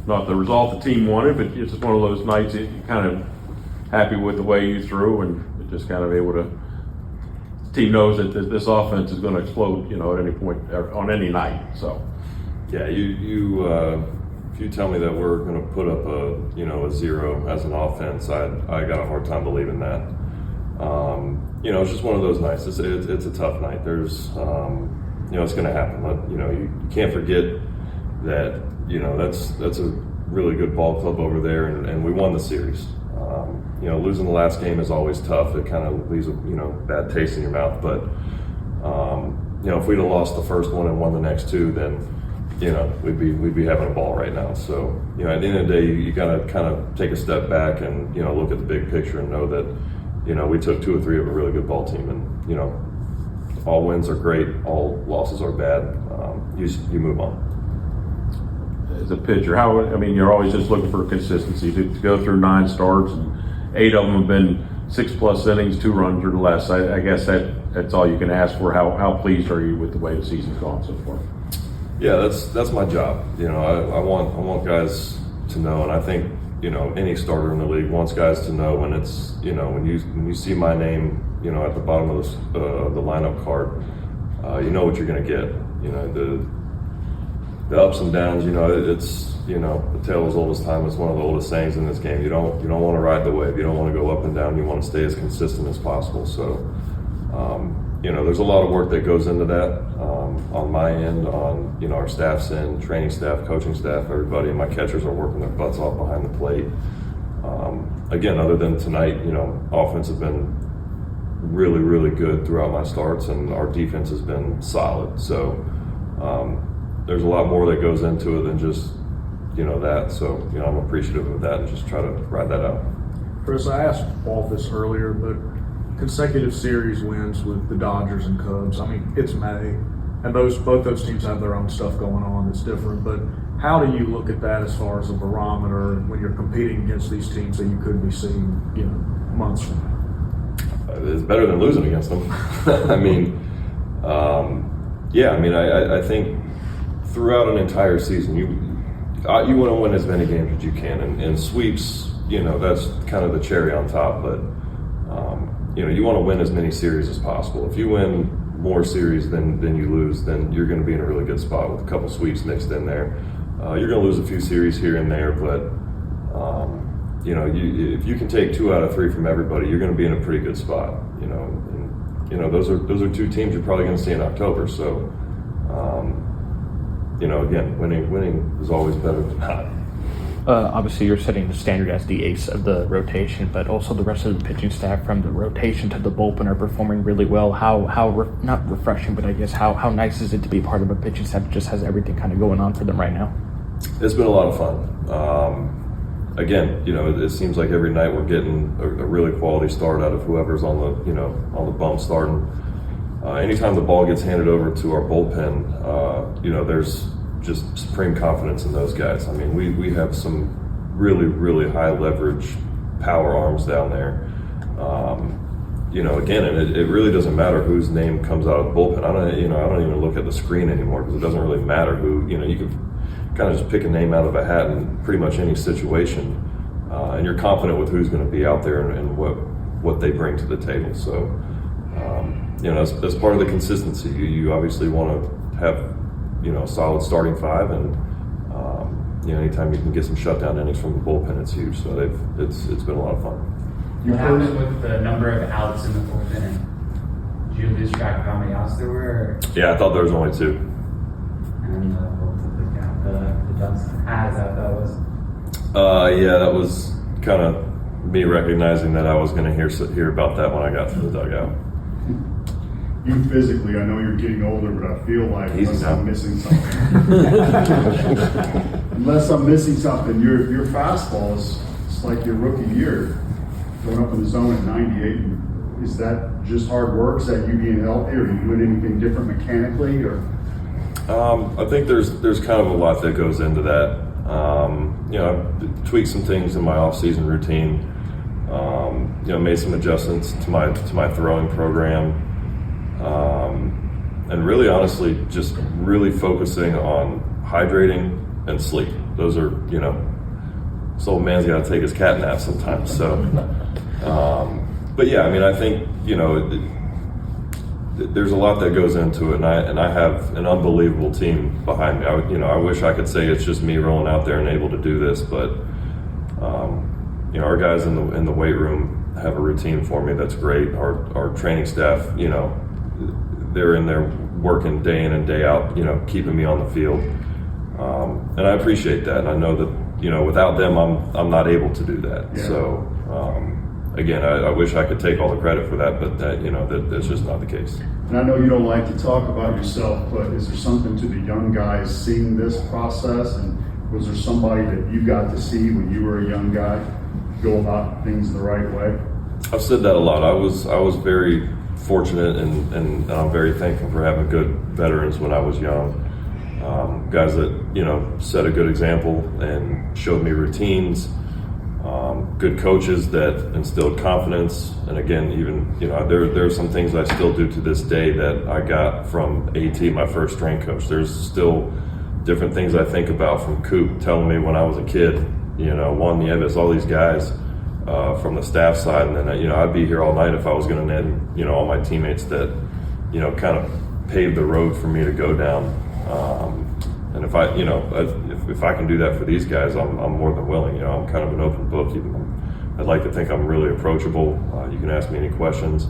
not the result the team wanted, but it's just one of those nights that you're kind of happy with the way you threw, and just kind of able to. The team knows that this offense is going to explode, at any point on any night. So, yeah, if you tell me that we're going to put up a 0 as an offense, I got a hard time believing that. It's just one of those nights. It's a tough night. There's, it's going to happen. But, you can't forget that, that's a really good ball club over there, and we won the series. Losing the last game is always tough. It kind of leaves a, bad taste in your mouth. But, if we'd have lost the first one and won the next two, then, we'd be having a ball right now. So, at the end of the day, you got to kind of take a step back and, look at the big picture and know that, we took 2 or 3 of a really good ball team, and, all wins are great, all losses are bad. You move on. As a pitcher, you're always just looking for consistency to go through 9 starts, and 8 of them have been 6+ innings, 2 runs or less. I guess that's all you can ask for. How pleased are you with the way the season's gone so far? Yeah, that's my job. I want guys to know, and I think any starter in the league wants guys to know when it's when you see my name at the bottom of the lineup card, you know what you're going to get. The ups and downs. It's the tale as old as time is one of the oldest sayings in this game. You don't want to ride the wave. You don't want to go up and down. You want to stay as consistent as possible. So. There's a lot of work that goes into that on my end, on our staff's end, training staff, coaching staff, everybody. My catchers are working their butts off behind the plate. Again, other than tonight, offense has been really, really good throughout my starts, and our defense has been solid. So there's a lot more that goes into it than just that. So I'm appreciative of that and just try to ride that out. Chris, I asked Walt this earlier, but consecutive series wins with the Dodgers and Cubs. It's May, and both those teams have their own stuff going on that's different. But how do you look at that as far as a barometer when you're competing against these teams that you could be seeing, months from now? It's better than losing against them. I think throughout an entire season, you want to win as many games as you can, and sweeps, that's kind of the cherry on top, but. You want to win as many series as possible. If you win more series than you lose, then you're going to be in a really good spot with a couple sweeps mixed in there. You're going to lose a few series here and there, but if you can take 2 out of 3 from everybody, you're going to be in a pretty good spot. Those are 2 teams you're probably going to see in October. So, again, winning is always better than not. Obviously, you're setting the standard as the ace of the rotation, but also the rest of the pitching staff, from the rotation to the bullpen, are performing really well. Not refreshing, but I guess how nice is it to be part of a pitching staff that just has everything kind of going on for them right now? It's been a lot of fun. Again, it seems like every night we're getting a really quality start out of whoever's on the bump starting. Anytime the ball gets handed over to our bullpen, there's just supreme confidence in those guys. We have some really, really high leverage power arms down there. Again, and it really doesn't matter whose name comes out of the bullpen. I don't even look at the screen anymore, because it doesn't really matter who. You can kind of just pick a name out of a hat in pretty much any situation, and you're confident with who's going to be out there and what they bring to the table. So, that's part of the consistency. You obviously want to have a solid starting 5, and anytime you can get some shutdown innings from the bullpen, it's huge. So it's been a lot of fun. What happened with the number of outs in the 4th inning? Did you lose track of how many outs there were? Yeah, I thought there was only 2. And the Johnson has that was. That was kind of me recognizing that I was going to hear about that when I got to the dugout. You physically, I know you're getting older, but I feel like I'm missing something. Unless I'm missing something, your fastball is like your rookie year, going up in the zone at 98. Is that just hard work? Is that you being healthy, or are you doing anything different mechanically? Or I think there's kind of a lot that goes into that. I've tweaked some things in my off-season routine. Made some adjustments to my throwing program. And really, honestly, just really focusing on hydrating and sleep. those are, you know, this old man's got to take his cat nap sometimes. So, but yeah, I mean, I think, you know, there's a lot that goes into it, and I have an unbelievable team behind me. I wish I could say it's just me rolling out there and able to do this, but you know, our guys in the weight room have a routine for me that's great. Our training staff, you know, they're in there working day in and day out, you know, keeping me on the field, and I appreciate that. And I know that, you know, without them, I'm not able to do that. Yeah. So. Again, I wish I could take all the credit for that, but that's just not the case. And I know you don't like to talk about yourself, but is there something to the young guys seeing this process? And was there somebody that you got to see when you were a young guy go about things the right way? I've said that a lot. I was very fortunate, and I'm very thankful for having good veterans when I was young. Guys that, you know, set a good example and showed me routines. Good coaches that instilled confidence, and again, even, you know, there are some things I still do to this day that I got from AT, my first strength coach. There's still different things I think about from Coop telling me when I was a kid, you know, Juan Nieves, all these guys from the staff side, and then, you know, I'd be here all night if I was going to name, you know, all my teammates that, you know, kind of paved the road for me to go down. And if I, you know, if I can do that for these guys, I'm more than willing. You know, I'm kind of an open book. I'd like to think I'm really approachable. You can ask me any questions.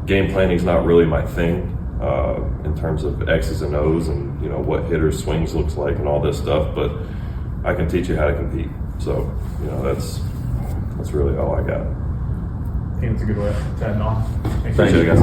Game planning is not really my thing in terms of X's and O's and, you know, what hitters' swings looks like and all this stuff. But I can teach you how to compete. So, you know, that's really all I got. I think it's a good way to end on. Thank you, guys.